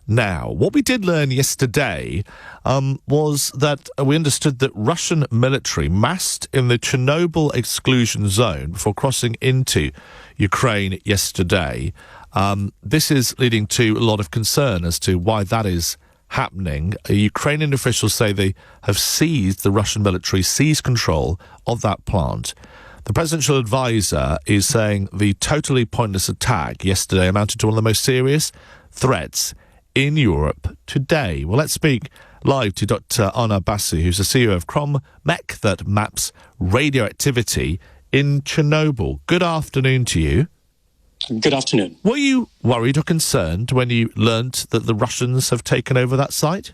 now. What we did learn yesterday was that we understood that Russian military massed in the Chernobyl exclusion zone before crossing into Ukraine yesterday. This is leading to a lot of concern as to why that is happening. Ukrainian officials say they have the Russian military seized control of that plant. The presidential advisor is saying the totally pointless attack yesterday amounted to one of the most serious threats in Europe today. Well, let's speak live to Dr. Anna Bassi, who's the CEO of Kromek, that maps radioactivity in Chernobyl. Good afternoon to you. Good afternoon. Were you worried or concerned when you learnt that the Russians have taken over that site?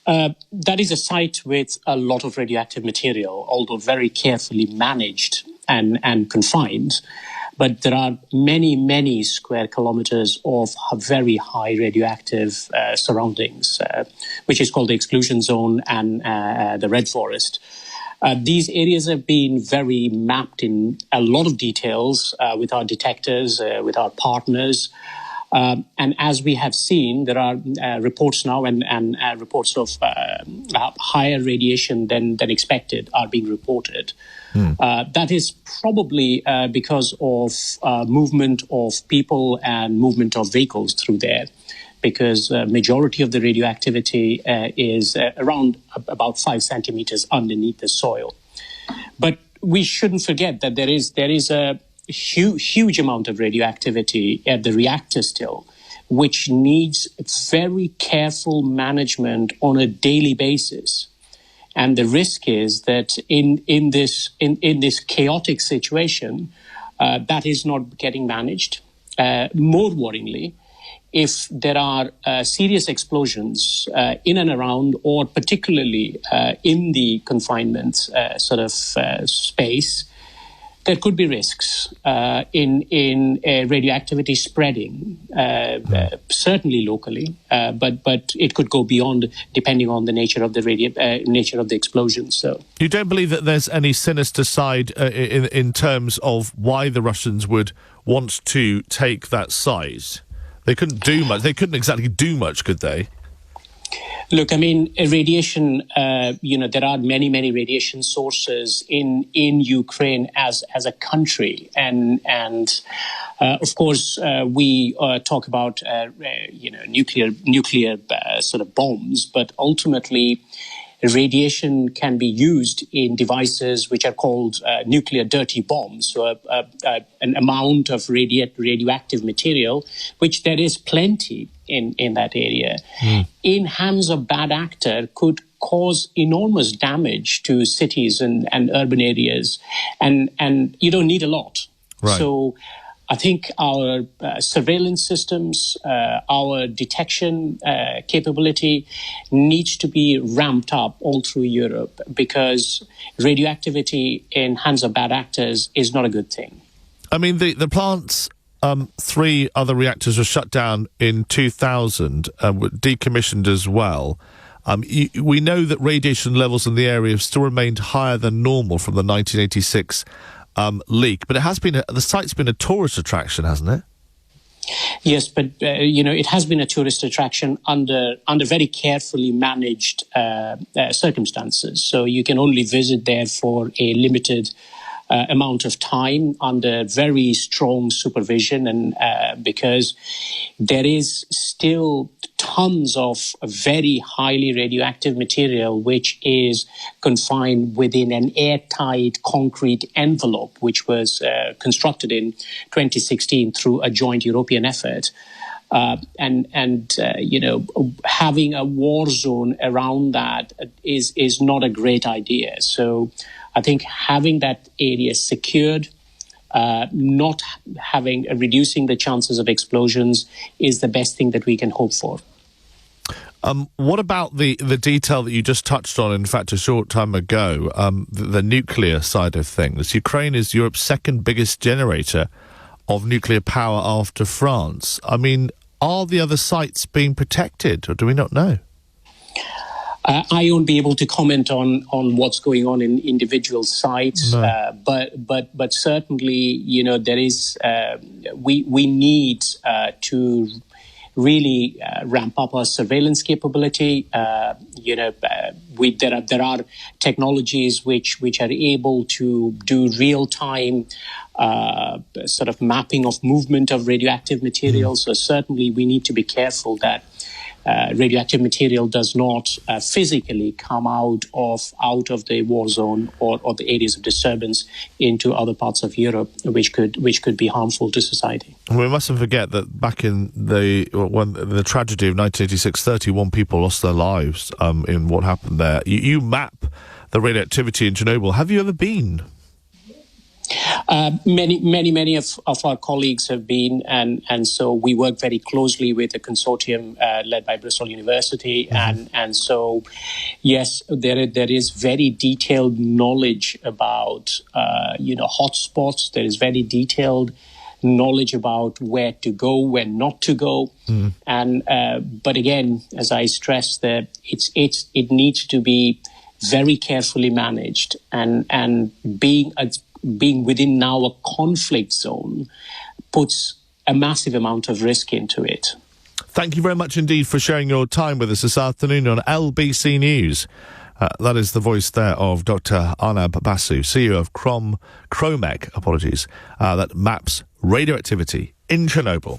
That is a site with a lot of radioactive material, although very carefully managed and confined. But there are many, many square kilometers of very high radioactive surroundings, which is called the exclusion zone and the red forest. These areas have been very mapped in a lot of details with our detectors, with our partners. And as we have seen, there are reports now and reports of higher radiation than expected are being reported. That is probably because of movement of people and movement of vehicles through there, because majority of the radioactivity is around about 5 centimeters underneath the soil. But we shouldn't forget that there is a huge amount of radioactivity at the reactor still, which needs very careful management on a daily basis. And the risk is that in this chaotic situation, that is not getting managed. More worryingly, if there are serious explosions in and around, or particularly in the confinement space, there could be risks in radioactivity spreading, certainly locally, but it could go beyond, depending on the nature of the nature of the explosion. So, you don't believe that there's any sinister side in terms of why the Russians would want to take that site? They couldn't do much. They couldn't exactly do much, could they? Look, I mean, radiation, there are many radiation sources in Ukraine as a country. And of course, we talk about, nuclear sort of bombs, but ultimately, radiation can be used in devices which are called nuclear dirty bombs. So an amount of radioactive material, which there is plenty in that area, in hands of bad actor could cause enormous damage to cities and urban areas. And you don't need a lot. Right. So I think our surveillance systems, our detection capability needs to be ramped up all through Europe, because radioactivity in hands of bad actors is not a good thing. I mean, the plant's 3 other reactors were shut down in 2000, were decommissioned as well. We know that radiation levels in the area have still remained higher than normal from the 1986 leak, but the site's been a tourist attraction, hasn't it? Yes, but it has been a tourist attraction under very carefully managed circumstances. So you can only visit there for a limited amount of time under very strong supervision, and because there is still tons of very highly radioactive material which is confined within an airtight concrete envelope, which was constructed in 2016 through a joint European effort. Having a war zone around that is not a great idea. So I think having that area secured, reducing the chances of explosions is the best thing that we can hope for. What about the detail that you just touched on, in fact, a short time ago, the nuclear side of things? Ukraine is Europe's second biggest generator of nuclear power after France. I mean, are the other sites being protected, or do we not know? I won't be able to comment on what's going on in individual sites, No. But certainly, there is we need to really ramp up our surveillance capability. There are technologies which are able to do real time sort of mapping of movement of radioactive materials. So certainly we need to be careful that radioactive material does not physically come out of the war zone or the areas of disturbance into other parts of Europe, which could be harmful to society. We mustn't forget that back in the tragedy of 1986, 31 people lost their lives in what happened there. You map the radioactivity in Chernobyl. Have you ever been? Many of our colleagues have been, and so we work very closely with a consortium led by Bristol University, and so yes, there is very detailed knowledge about hotspots. There is very detailed knowledge about where to go, when not to go, but again, as I stressed, that it needs to be very carefully managed, and being within now a conflict zone puts a massive amount of risk into it. Thank you very much indeed for sharing your time with us this afternoon on LBC News. That is the voice there of Dr. Arnab Basu, CEO of Kromek, that maps radioactivity in Chernobyl.